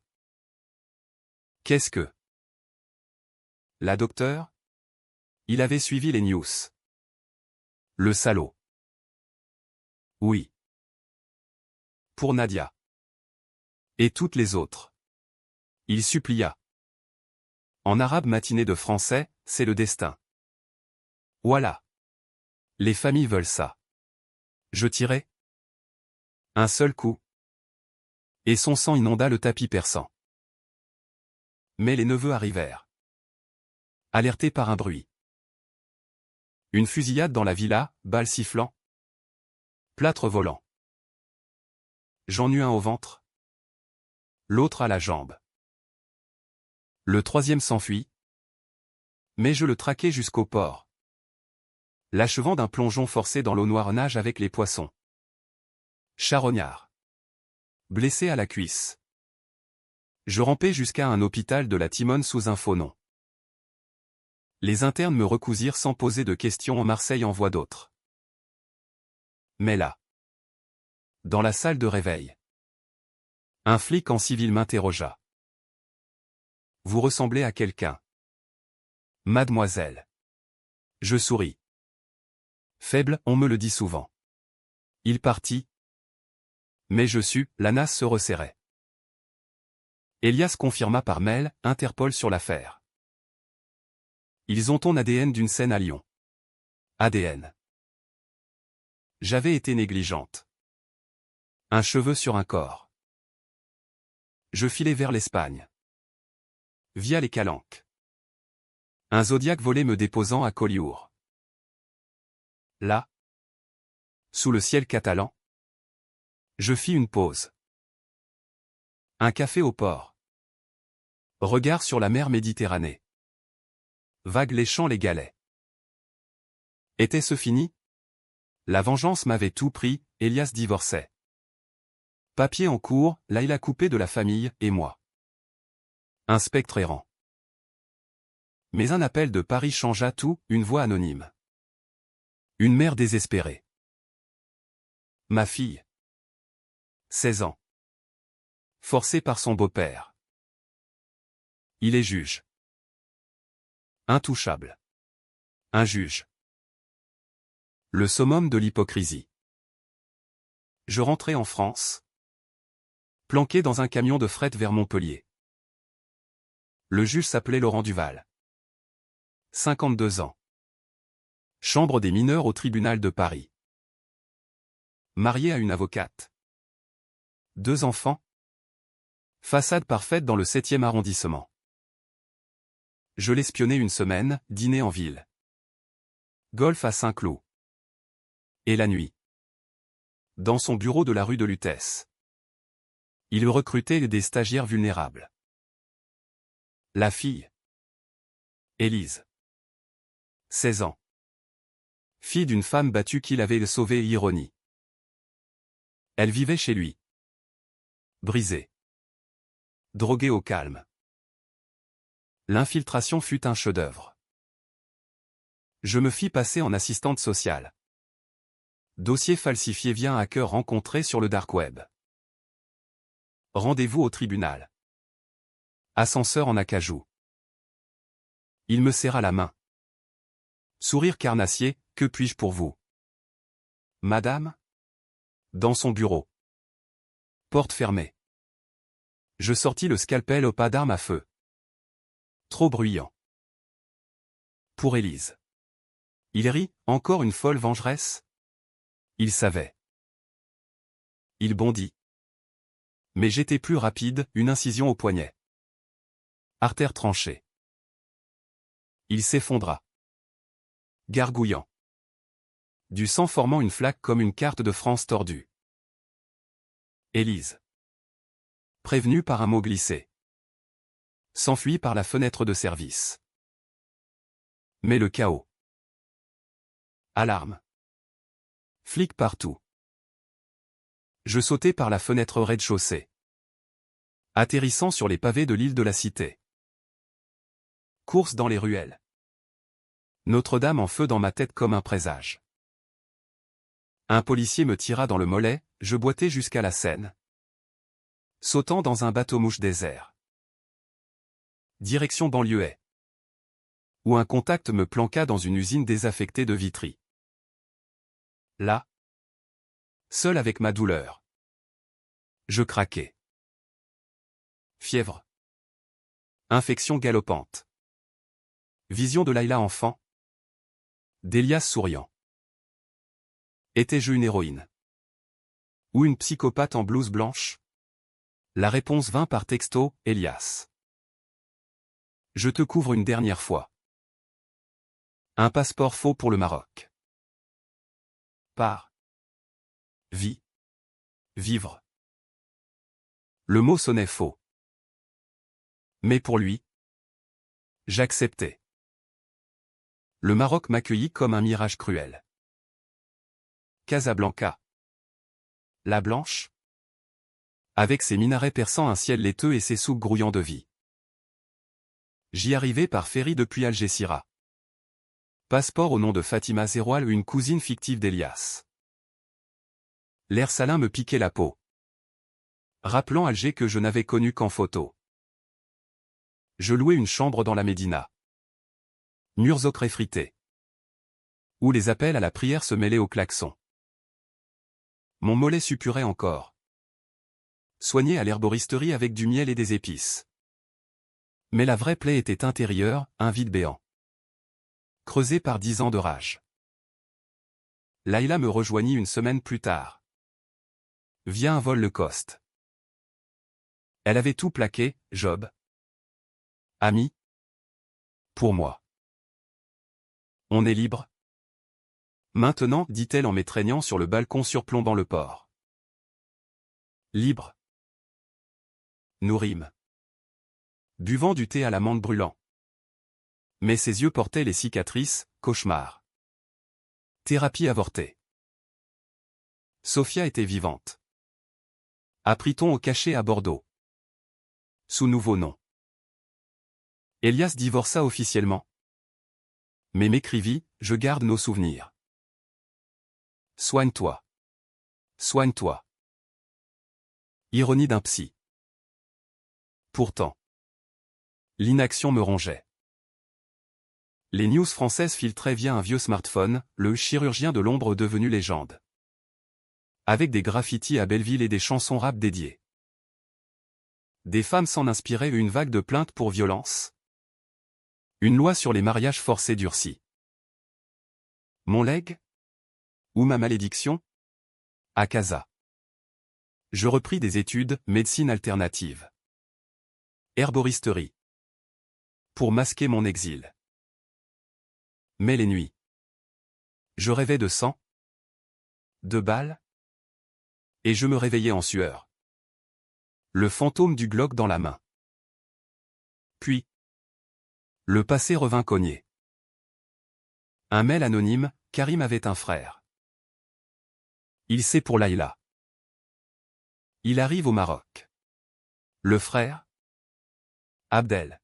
Qu'est-ce que... La docteur? Il avait suivi les news. Le salaud. Oui. Pour Nadia. Et toutes les autres. Il supplia. En arabe matiné de français, c'est le destin. Voilà. Les familles veulent ça. Je tirai. Un seul coup. Et son sang inonda le tapis persan. Mais les neveux arrivèrent. Alertés par un bruit. Une fusillade dans la villa, balles sifflant. Plâtre volant. J'en eus un au ventre. L'autre à la jambe. Le troisième s'enfuit. Mais je le traquai jusqu'au port. L'achevant d'un plongeon forcé dans l'eau noire, nage avec les poissons. Charognard. Blessé à la cuisse. Je rampai jusqu'à un hôpital de la Timone sous un faux nom. Les internes me recousirent sans poser de questions, en Marseille en voie d'autres. Mais là, dans la salle de réveil, un flic en civil m'interrogea. Vous ressemblez à quelqu'un? Mademoiselle. Je souris. Faible, on me le dit souvent. Il partit. Mais je sus, la nasse se resserrait. Elias confirma par mail, Interpol sur l'affaire. Ils ont ton ADN d'une scène à Lyon. ADN. J'avais été négligente. Un cheveu sur un corps. Je filai vers l'Espagne. Via les Calanques. Un Zodiac volé me déposant à Collioure. Là, sous le ciel catalan, je fis une pause. Un café au port. Regard sur la mer Méditerranée. Vagues léchant les galets. Était-ce fini? La vengeance m'avait tout pris, Elias divorçait. Papier en cours, Layla coupée de la famille, et moi. Un spectre errant. Mais un appel de Paris changea tout, une voix anonyme. Une mère désespérée. Ma fille. 16 ans. Forcée par son beau-père. Il est juge. Intouchable. Un juge. Le summum de l'hypocrisie. Je rentrai en France. Planqué dans un camion de fret vers Montpellier. Le juge s'appelait Laurent Duval. 52 ans. Chambre des mineurs au tribunal de Paris. Marié à une avocate. 2 enfants. Façade parfaite dans le 7e arrondissement. Je l'espionnais une semaine, dîner en ville. Golf à Saint-Cloud. Et la nuit. Dans son bureau de la rue de Lutèce. Il recrutait des stagiaires vulnérables. La fille. Élise. 16 ans. Fille d'une femme battue qu'il avait sauvée, ironie. Elle vivait chez lui. Brisée. Droguée au calme. L'infiltration fut un chef-d'œuvre. Je me fis passer en assistante sociale. Dossier falsifié via un hacker rencontré sur le dark web. Rendez-vous au tribunal. Ascenseur en acajou. Il me serra la main. Sourire carnassier, que puis-je pour vous? Madame? Dans son bureau. Porte fermée. Je sortis le scalpel au pas d'arme à feu. Trop bruyant. Pour Élise. Il rit, encore une folle vengeresse? Il savait. Il bondit. Mais j'étais plus rapide, une incision au poignet. Artère tranchée. Il s'effondra. Gargouillant. Du sang formant une flaque comme une carte de France tordue. Élise. Prévenue par un mot glissé. S'enfuit par la fenêtre de service. Mais le chaos. Alarme. Flics partout. Je sautais par la fenêtre rez-de-chaussée. Atterrissant sur les pavés de l'île de la Cité. Course dans les ruelles. Notre-Dame en feu dans ma tête comme un présage. Un policier me tira dans le mollet, je boitais jusqu'à la Seine. Sautant dans un bateau-mouche désert. Direction banlieue. Où un contact me planqua dans une usine désaffectée de Vitry. Là. Seul avec ma douleur. Je craquais. Fièvre. Infection galopante. Vision de Layla enfant. D'Elias souriant. Étais-je une héroïne? Ou une psychopathe en blouse blanche? La réponse vint par texto, Elias. Je te couvre une dernière fois. Un passeport faux pour le Maroc. Par. Vie. Vivre. Le mot sonnait faux. Mais pour lui, j'acceptais. Le Maroc m'accueillit comme un mirage cruel. Casablanca. La Blanche. Avec ses minarets perçant un ciel laiteux et ses souks grouillant de vie. J'y arrivais par ferry depuis Algésiras. Passeport au nom de Fatima Zeroual, une cousine fictive d'Elias. L'air salin me piquait la peau. Rappelant Alger que je n'avais connu qu'en photo. Je louais une chambre dans la Médina. Murs ocre effrités. Où les appels à la prière se mêlaient aux klaxons. Mon mollet suppurait encore. Soigné à l'herboristerie avec du miel et des épices. Mais la vraie plaie était intérieure, un vide béant. Creusé par 10 ans de rage. Layla me rejoignit une semaine plus tard. Via un vol Lacoste. Elle avait tout plaqué, Job. Ami. Pour moi. On est libre. Maintenant, dit-elle en m'étreignant sur le balcon surplombant le port. Libre. Nous rîmes. Buvant du thé à la menthe brûlant. Mais ses yeux portaient les cicatrices, cauchemar. Thérapie avortée. Sophia était vivante. Apprit-on au cachet à Bordeaux. Sous nouveau nom. Elias divorça officiellement. Mais m'écrivit, je garde nos souvenirs. Soigne-toi. Soigne-toi. Ironie d'un psy. Pourtant. L'inaction me rongeait. Les news françaises filtraient via un vieux smartphone, le chirurgien de l'ombre devenu légende. Avec des graffitis à Belleville et des chansons rap dédiées. Des femmes s'en inspiraient, une vague de plaintes pour violence. Une loi sur les mariages forcés durcie. Mon legs? Ou ma malédiction? À Casa. Je repris des études, médecine alternative. Herboristerie. Pour masquer mon exil. Mais les nuits. Je rêvais de sang. De balles. Et je me réveillais en sueur. Le fantôme du Glock dans la main. Puis. Le passé revint cogner. Un mail anonyme, Karim avait un frère. Il sait pour Layla. Il arrive au Maroc. Le frère? Abdel.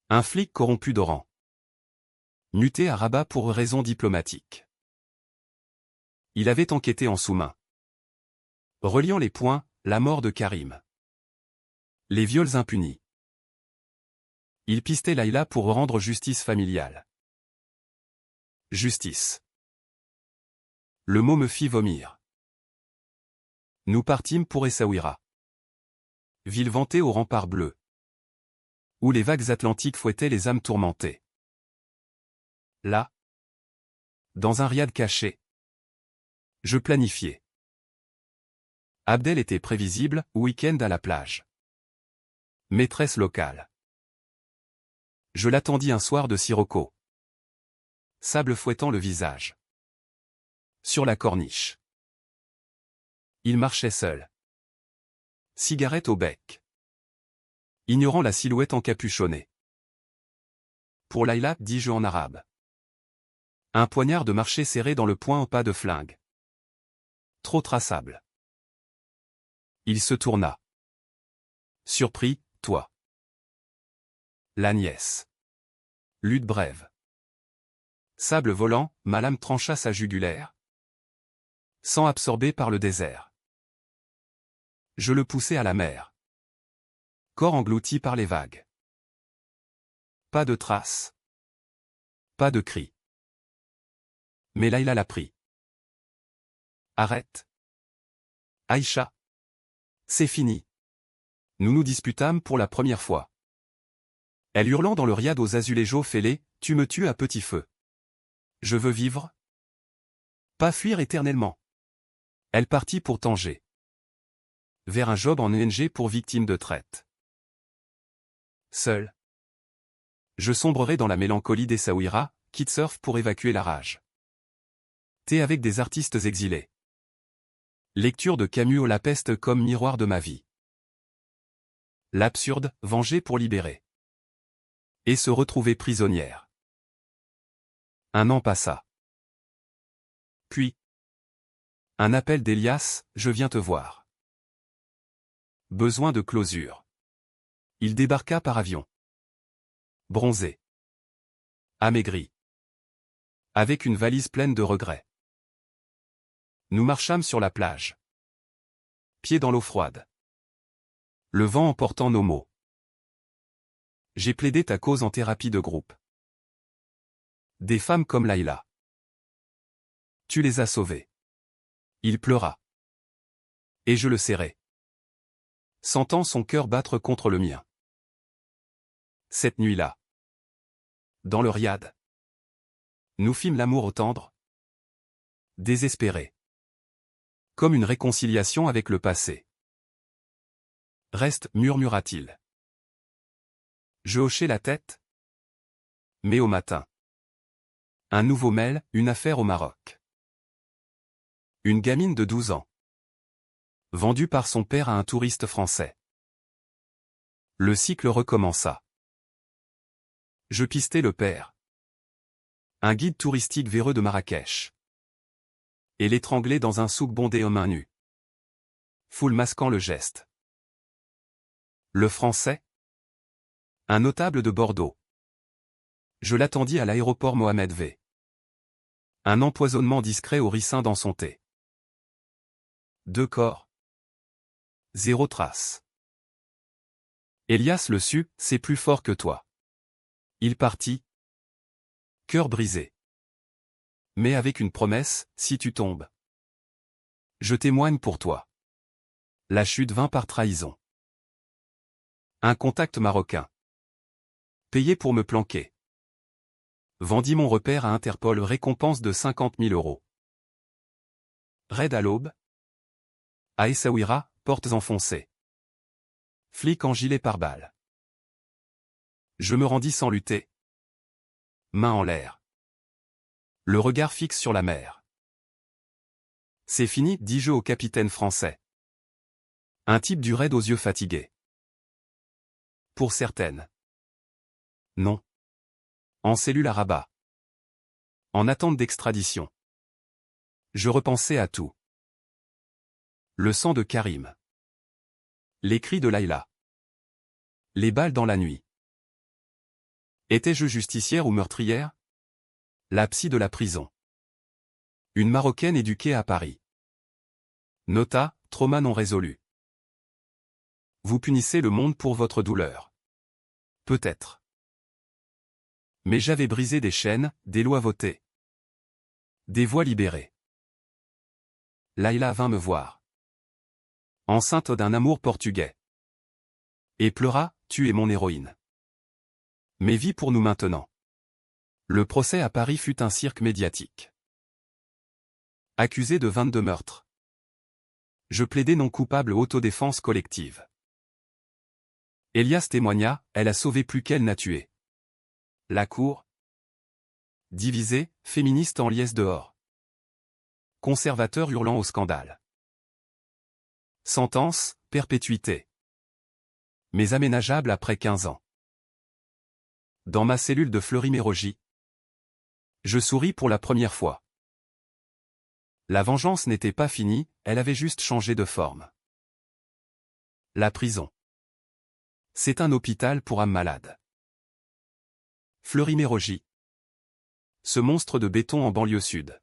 Un flic corrompu d'Oran. Muté à Rabat pour raisons diplomatiques. Il avait enquêté en sous-main. Reliant les points, la mort de Karim. Les viols impunis. Il pistait Layla pour rendre justice familiale. Justice. Le mot me fit vomir. Nous partîmes pour Essaouira. Ville vantée aux remparts bleus. Où les vagues atlantiques fouettaient les âmes tourmentées. Là. Dans un riad caché. Je planifiais. Abdel était prévisible, week-end à la plage. Maîtresse locale. Je l'attendis un soir de sirocco. Sable fouettant le visage. Sur la corniche. Il marchait seul. Cigarette au bec. Ignorant la silhouette encapuchonnée. Pour Layla, dis-je en arabe. Un poignard de marché serré dans le poing au pas de flingue. Trop traçable. Il se tourna. Surpris, toi. La nièce. Lutte brève. Sable volant, ma lame trancha sa jugulaire. Sang absorbé par le désert. Je le poussai à la mer. Corps englouti par les vagues. Pas de traces. Pas de cris. Mais Layla l'a pris. Arrête. Aïcha. C'est fini. Nous nous disputâmes pour la première fois. Elle hurlant dans le riad aux azuléjo fêlés, tu me tues à petit feu. Je veux vivre. Pas fuir éternellement. Elle partit pour Tanger. Vers un job en ONG pour victimes de traite. Seul. Je sombrerai dans la mélancolie des Saouira, kitesurf pour évacuer la rage. Thé avec des artistes exilés. Lecture de Camus au La peste comme miroir de ma vie. L'absurde, venger pour libérer. Et se retrouver prisonnière. Un an passa. Puis. Un appel d'Elias, je viens te voir. Besoin de closure. Il débarqua par avion. Bronzé. Amaigri. Avec une valise pleine de regrets. Nous marchâmes sur la plage. Pieds dans l'eau froide. Le vent emportant nos mots. J'ai plaidé ta cause en thérapie de groupe. Des femmes comme Layla. Tu les as sauvées. Il pleura. Et je le serrai. Sentant son cœur battre contre le mien. Cette nuit-là. Dans le riad. Nous fîmes l'amour au tendre. Désespéré. Comme une réconciliation avec le passé. Reste, murmura-t-il. Je hochai la tête. Mais au matin. Un nouveau mail, une affaire au Maroc. Une gamine de 12 ans. Vendue par son père à un touriste français. Le cycle recommença. Je pistai le père. Un guide touristique véreux de Marrakech. Et l'étranglai dans un souk bondé aux mains nues. Foule masquant le geste. Le français. Un notable de Bordeaux. Je l'attendis à l'aéroport Mohamed V. Un empoisonnement discret au ricin dans son thé. 2 corps. 0 trace. Elias le sut, c'est plus fort que toi. Il partit. Cœur brisé. Mais avec une promesse, si tu tombes. Je témoigne pour toi. La chute vint par trahison. Un contact marocain. Payé pour me planquer. Vendis mon repère à Interpol, récompense de 50 000 €. Raid à l'aube. À Essaouira, portes enfoncées. Flic en gilet pare-balles. Je me rendis sans lutter. Main en l'air. Le regard fixe sur la mer. C'est fini, dis-je au capitaine français. Un type du raid aux yeux fatigués. Pour certaines. Non. En cellule à Rabat. En attente d'extradition. Je repensais à tout. Le sang de Karim. Les cris de Layla. Les balles dans la nuit. Étais-je justicière ou meurtrière? La psy de la prison. Une Marocaine éduquée à Paris. Nota, trauma non résolu. Vous punissez le monde pour votre douleur. Peut-être. Mais j'avais brisé des chaînes, des lois votées. Des voix libérées. Layla vint me voir. Enceinte d'un amour portugais. Et pleura, tu es mon héroïne. Mais vis pour nous maintenant. Le procès à Paris fut un cirque médiatique. Accusé de 22 meurtres. Je plaidai non coupable autodéfense collective. Elias témoigna, elle a sauvé plus qu'elle n'a tué. La cour. Divisée, féministe en liesse dehors. Conservateur hurlant au scandale. Sentence, perpétuité. Mais aménageable après 15 ans. Dans ma cellule de Fleury-Mérogis, je souris pour la première fois. La vengeance n'était pas finie, elle avait juste changé de forme. La prison. C'est un hôpital pour âmes malades. Fleury-Mérogis. Ce monstre de béton en banlieue sud.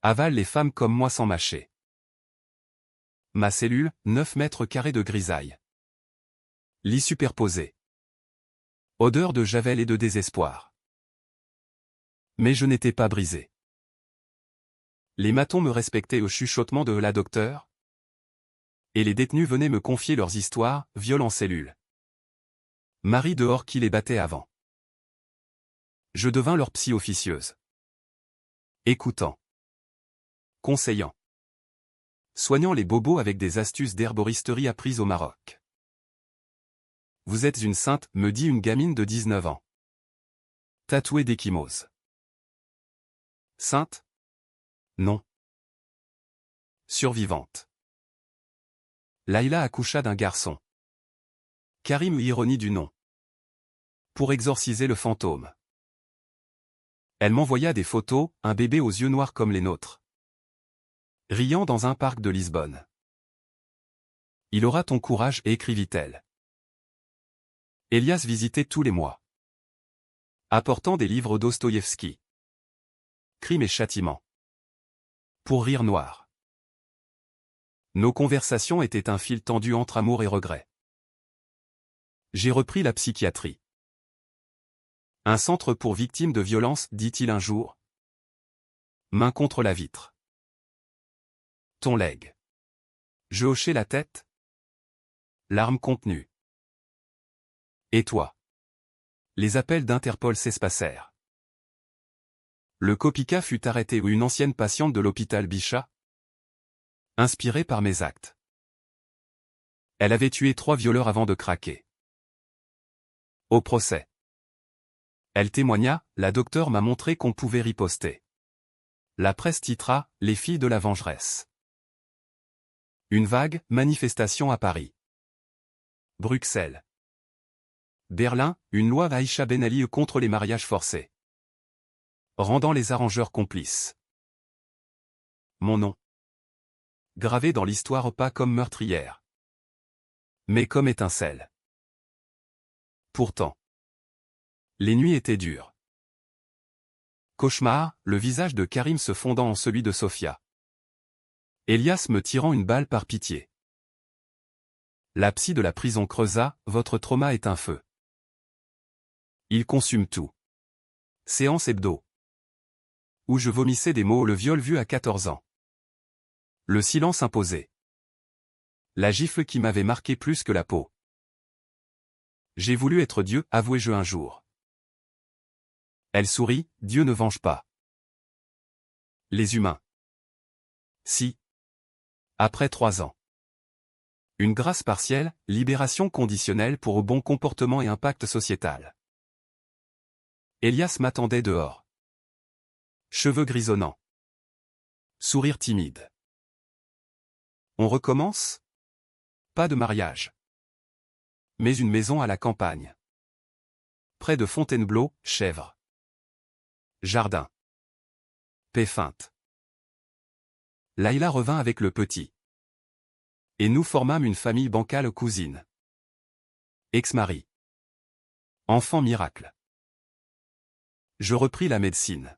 Avale les femmes comme moi sans mâcher. Ma cellule, 9 mètres carrés de grisaille. Lit superposé. Odeur de javel et de désespoir. Mais je n'étais pas brisé. Les matons me respectaient au chuchotement de la docteure. Et les détenus venaient me confier leurs histoires, viol en cellule. Marie dehors qui les battait avant. Je devins leur psy officieuse. Écoutant. Conseillant. Soignant les bobos avec des astuces d'herboristerie apprises au Maroc. Vous êtes une sainte, me dit une gamine de 19 ans. Tatouée d'échymose. Sainte? Non. Survivante. Laïla accoucha d'un garçon. Karim ironie du nom. Pour exorciser le fantôme. Elle m'envoya des photos, un bébé aux yeux noirs comme les nôtres. Riant dans un parc de Lisbonne. Il aura ton courage, écrivit-elle. Elias visitait tous les mois. Apportant des livres Dostoïevski. Crime et châtiment. Pour rire noir. Nos conversations étaient un fil tendu entre amour et regret. J'ai repris la psychiatrie. Un centre pour victimes de violences, dit-il un jour. Main contre la vitre. Ton legs. Je hochai la tête. Larmes contenues. Et toi? Les appels d'Interpol s'espacèrent. Le Copica fut arrêté ou une ancienne patiente de l'hôpital Bichat. Inspirée par mes actes. Elle avait tué 3 violeurs avant de craquer. Au procès. Elle témoigna, la docteure m'a montré qu'on pouvait riposter. La presse titra, les filles de la vengeresse. Une vague, manifestation à Paris. Bruxelles. Berlin, une loi Aïcha Ben Ali contre les mariages forcés. Rendant les arrangeurs complices. Mon nom. Gravé dans l'histoire pas comme meurtrière. Mais comme étincelle. Pourtant. Les nuits étaient dures. Cauchemar, le visage de Karim se fondant en celui de Sophia. Elias me tirant une balle par pitié. La psy de la prison creusa, votre trauma est un feu. Il consume tout. Séance hebdo. Où je vomissais des mots, le viol vu à 14 ans. Le silence imposé. La gifle qui m'avait marqué plus que la peau. J'ai voulu être Dieu, avouai-je un jour. Elle sourit, Dieu ne venge pas. Les humains. Si. Après 3 ans. Une grâce partielle, libération conditionnelle pour bon comportement et impact sociétal. Elias m'attendait dehors. Cheveux grisonnants. Sourire timide. On recommence? Pas de mariage. Mais une maison à la campagne. Près de Fontainebleau, chèvres. Jardin. Paix feinte. Laïla revint avec le petit. Et nous formâmes une famille bancale cousine. Ex-mari. Enfant miracle. Je repris la médecine.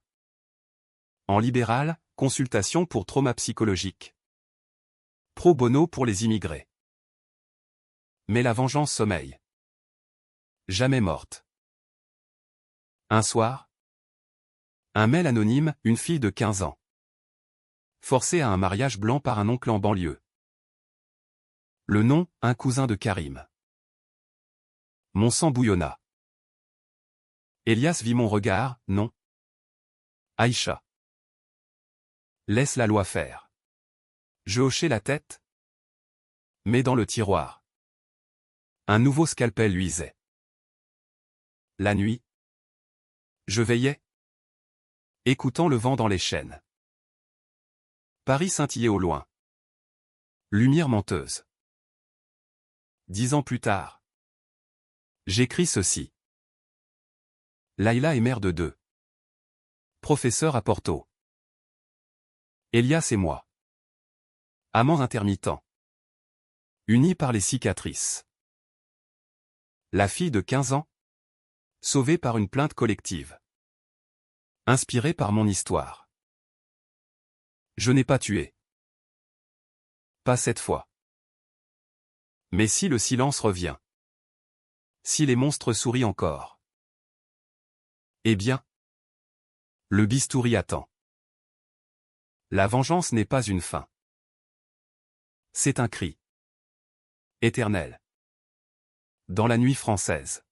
En libéral, consultation pour trauma psychologique. Pro bono pour les immigrés. Mais la vengeance sommeille. Jamais morte. Un soir. Un mail anonyme, une fille de 15 ans. Forcée à un mariage blanc par un oncle en banlieue. Le nom, un cousin de Karim. Mon sang bouillonna. Elias vit mon regard, non. Aïcha. Laisse la loi faire. Je hochai la tête. Mais dans le tiroir. Un nouveau scalpel luisait. La nuit. Je veillais. Écoutant le vent dans les chênes. Paris scintillait au loin. Lumière menteuse. 10 ans plus tard. J'écris ceci. Laïla est mère de 2. Professeur à Porto. Elias et moi. Amants intermittents. Unis par les cicatrices. La fille de 15 ans. Sauvée par une plainte collective. Inspirée par mon histoire. Je n'ai pas tué. Pas cette fois. Mais si le silence revient. Si les monstres sourient encore. Eh bien. Le bistouri attend. La vengeance n'est pas une fin. C'est un cri. Éternel. Dans la nuit française.